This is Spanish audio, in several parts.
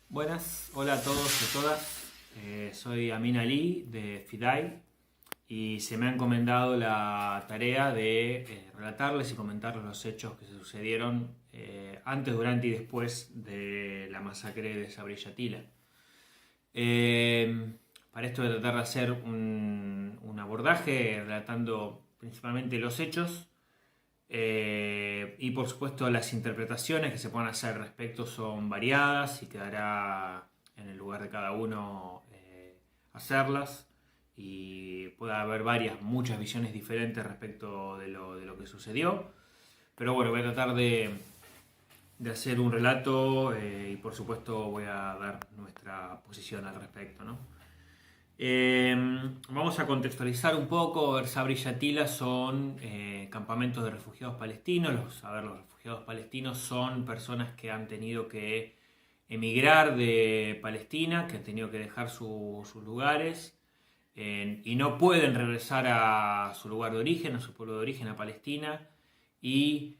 Buenas, hola a todos y a todas. Soy Amin Ali de FIDAI y se me ha encomendado la tarea de relatarles y comentarles los hechos que se sucedieron antes, durante y después de la masacre de Sabri Yatila. Para esto voy a tratar de hacer un abordaje relatando principalmente los hechos y por supuesto las interpretaciones que se puedan hacer al respecto son variadas y quedará en el lugar de cada uno hacerlas y puede haber muchas visiones diferentes respecto de lo que sucedió. Pero bueno, voy a tratar de hacer un relato y por supuesto voy a dar nuestra posición al respecto, ¿no? Eh, Vamos a contextualizar un poco. Sabra y Shatila son campamentos de refugiados palestinos. Los refugiados palestinos son personas que han tenido que emigrar de Palestina, que han tenido que dejar sus lugares y no pueden regresar a su lugar de origen, a su pueblo de origen, a Palestina, y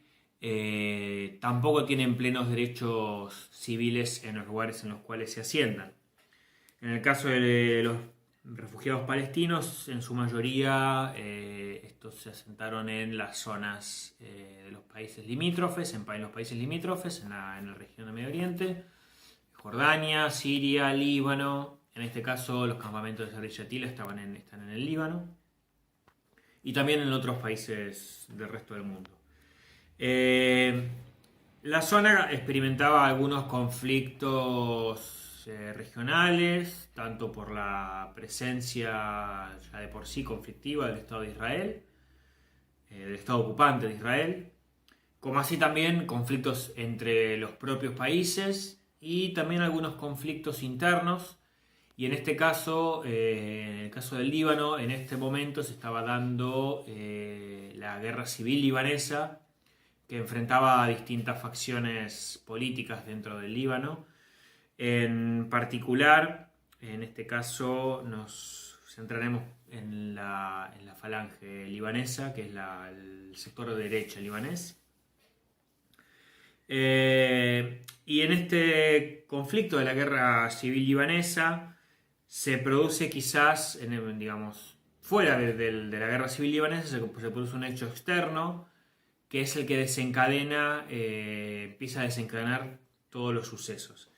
tampoco tienen plenos derechos civiles en los lugares en los cuales se asientan. En el caso de los refugiados palestinos, en su mayoría estos se asentaron en las zonas de los países limítrofes, en los países limítrofes, en la región de Medio Oriente, Jordania, Siria, Líbano. En este caso los campamentos de Sabra y Yatila están en el Líbano y también en otros países del resto del mundo. Eh, la zona experimentaba algunos conflictos regionales, tanto por la presencia ya de por sí conflictiva del Estado de Israel, del Estado ocupante de Israel, como así también conflictos entre los propios países y también algunos conflictos internos. Y en este caso, en el caso del Líbano, en este momento se estaba dando la guerra civil libanesa, que enfrentaba a distintas facciones políticas dentro del Líbano. En particular, en este caso nos centraremos en la falange libanesa, que es el sector de derecha libanés. Y en este conflicto de la guerra civil libanesa se produce quizás, digamos, fuera de la guerra civil libanesa, se produce un hecho externo que es el que empieza a desencadenar todos los sucesos.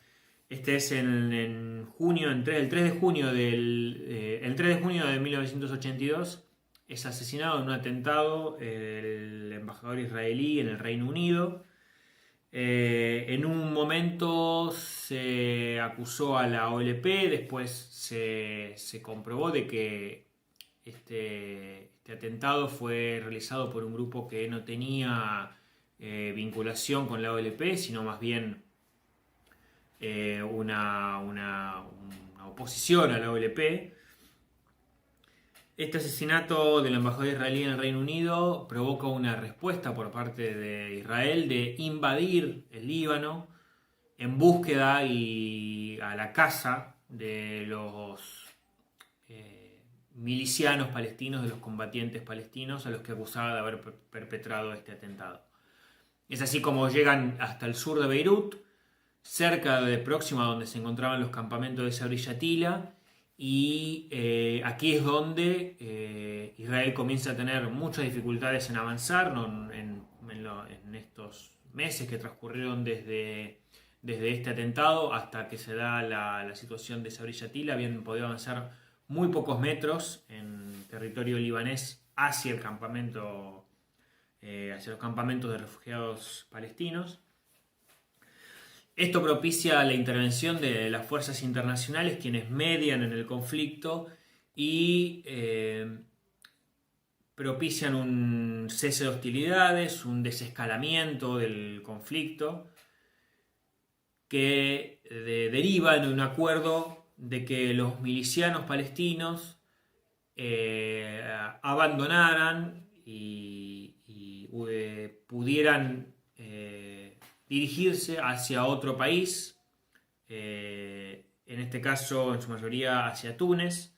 Este es en junio, el 3 de junio el 3 de junio de 1982 es asesinado en un atentado el embajador israelí en el Reino Unido. En un momento se acusó a la OLP, después se comprobó de que este atentado fue realizado por un grupo que no tenía vinculación con la OLP, sino más bien una oposición a la OLP. Este asesinato del embajador israelí en el Reino Unido provoca una respuesta por parte de Israel de invadir el Líbano en búsqueda y a la caza de los milicianos palestinos, de los combatientes palestinos a los que acusaba de haber perpetrado este atentado. Es así como llegan hasta el sur de Beirut, cerca de próximo a donde se encontraban los campamentos de Sabra y Yatila, y aquí es donde Israel comienza a tener muchas dificultades en avanzar, ¿no? En estos meses que transcurrieron desde este atentado hasta que se da la situación de Sabra y Yatila. Habían podido avanzar muy pocos metros en territorio libanés hacia el campamento, hacia los campamentos de refugiados palestinos. Esto propicia la intervención de las fuerzas internacionales, quienes median en el conflicto y propician un cese de hostilidades, un desescalamiento del conflicto, que deriva en un acuerdo de que los milicianos palestinos abandonaran y pudieran dirigirse hacia otro país, en este caso en su mayoría hacia Túnez,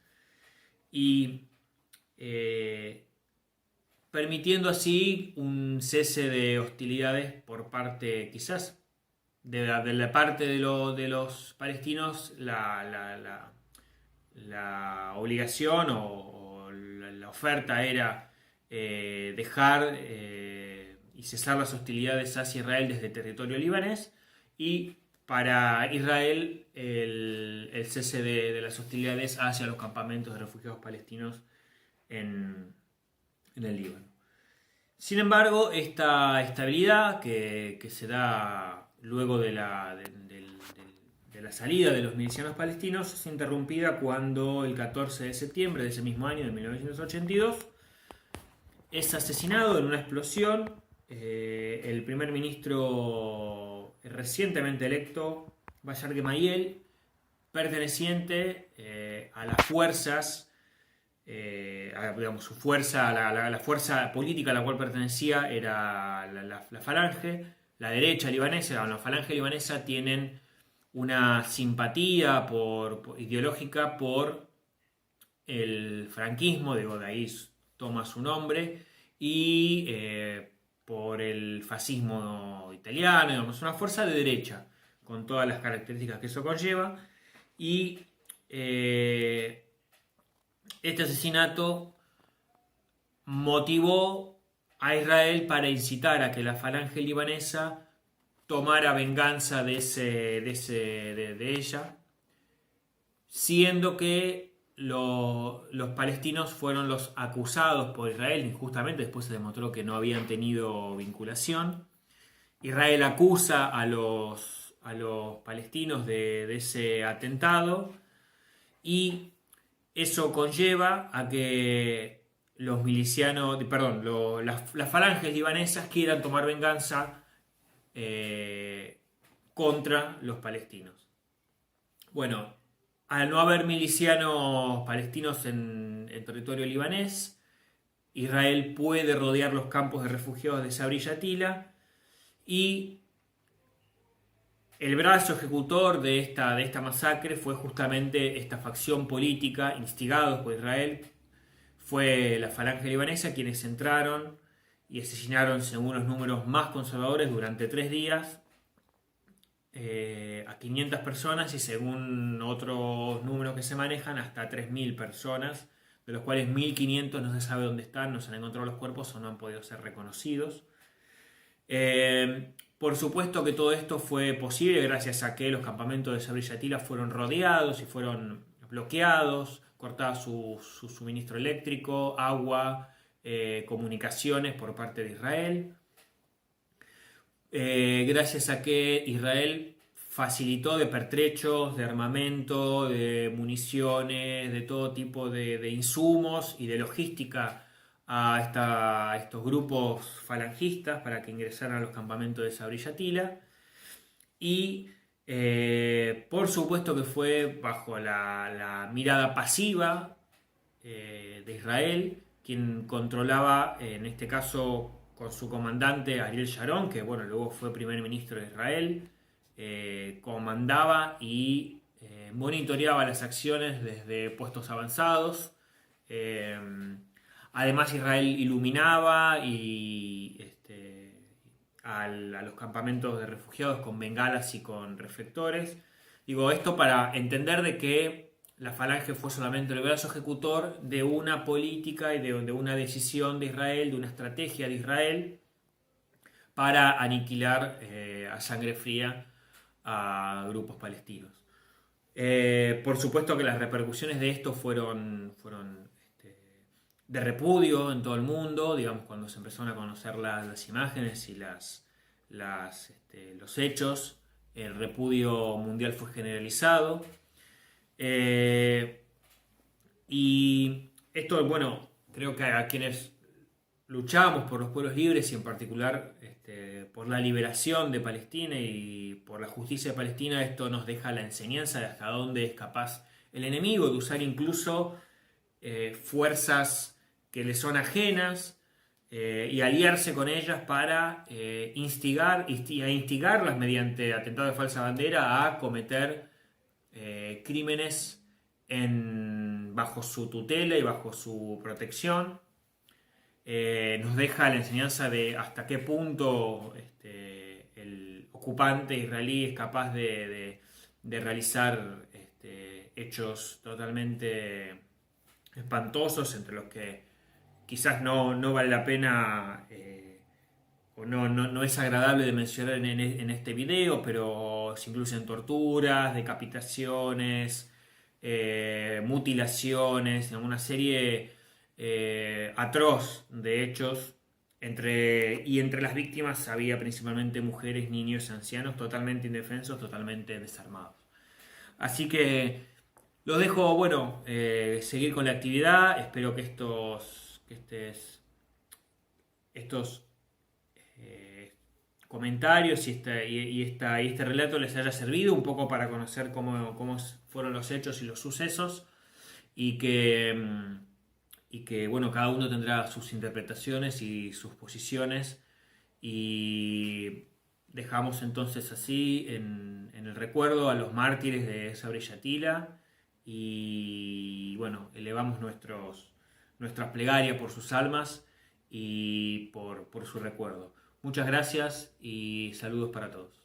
y permitiendo así un cese de hostilidades por parte quizás de la parte de los palestinos la obligación o la oferta era dejar y cesar las hostilidades hacia Israel desde el territorio libanés, y para Israel el cese de las hostilidades hacia los campamentos de refugiados palestinos en el Líbano. Sin embargo, esta estabilidad que se da luego de la salida de los milicianos palestinos es interrumpida cuando el 14 de septiembre de ese mismo año, de 1982, es asesinado en una explosión el primer ministro recientemente electo, Bashar Gemayel, perteneciente a las fuerzas, digamos, su fuerza, la fuerza política a la cual pertenecía era la falange, la derecha libanesa. La falange libanesa tienen una simpatía ideológica por el franquismo, de ahí toma su nombre, y por el fascismo italiano, digamos, una fuerza de derecha, con todas las características que eso conlleva. Y este asesinato motivó a Israel para incitar a que la falange libanesa tomara venganza de ella, siendo que los palestinos fueron los acusados por Israel injustamente. Después se demostró que no habían tenido vinculación. Israel acusa a los palestinos de ese atentado, y eso conlleva a que los milicianos, perdón, las falanges libanesas quieran tomar venganza contra los palestinos. Bueno, al no haber milicianos palestinos en territorio libanés, Israel puede rodear los campos de refugiados de Sabri y Yatila, y el brazo ejecutor de esta masacre fue justamente esta facción política, instigados por Israel. Fue la falange libanesa quienes entraron y asesinaron, según los números más conservadores, durante 3 días a 500 personas, y según otros números que se manejan, hasta 3.000 personas, de los cuales 1.500 no se sabe dónde están, no se han encontrado los cuerpos o no han podido ser reconocidos. Por supuesto que todo esto fue posible gracias a que los campamentos de Sabri y Yatila fueron rodeados y fueron bloqueados, cortado su suministro eléctrico, agua, comunicaciones por parte de Israel. Gracias a que Israel facilitó de pertrechos, de armamento, de municiones, de todo tipo de insumos y de logística a estos grupos falangistas para que ingresaran a los campamentos de Sabri y Yatila. Y por supuesto que fue bajo la mirada pasiva de Israel, quien controlaba, en este caso con su comandante Ariel Sharon, que bueno, luego fue primer ministro de Israel, comandaba y monitoreaba las acciones desde puestos avanzados. Además, Israel iluminaba a los campamentos de refugiados con bengalas y con reflectores. Digo esto para entender de que la falange fue solamente el brazo ejecutor de una política y de una decisión de Israel, de una estrategia de Israel para aniquilar a sangre fría a grupos palestinos. Por supuesto que las repercusiones de esto fueron de repudio en todo el mundo, digamos, cuando se empezaron a conocer las imágenes y los hechos. El repudio mundial fue generalizado. Y esto, bueno, creo que a quienes luchamos por los pueblos libres y en particular por la liberación de Palestina y por la justicia de Palestina, esto nos deja la enseñanza de hasta dónde es capaz el enemigo de usar incluso fuerzas que le son ajenas y aliarse con ellas para instigarlas mediante atentado de falsa bandera a cometer crímenes bajo su tutela y bajo su protección. Nos deja la enseñanza de hasta qué punto ocupante israelí es capaz de realizar hechos totalmente espantosos, entre los que quizás no vale la pena o no es agradable de mencionar en este video, pero se incluyen torturas, decapitaciones, mutilaciones, una serie atroz de hechos. Entre las víctimas había principalmente mujeres, niños y ancianos totalmente indefensos, totalmente desarmados. Así que los dejo, bueno, seguir con la actividad. Espero que estos comentarios y este relato les haya servido un poco para conocer cómo fueron los hechos y los sucesos, y que bueno, cada uno tendrá sus interpretaciones y sus posiciones, y dejamos entonces así en el recuerdo a los mártires de Sabra y Shatila, y bueno, elevamos nuestras plegarias por sus almas y por su recuerdo. Muchas gracias y saludos para todos.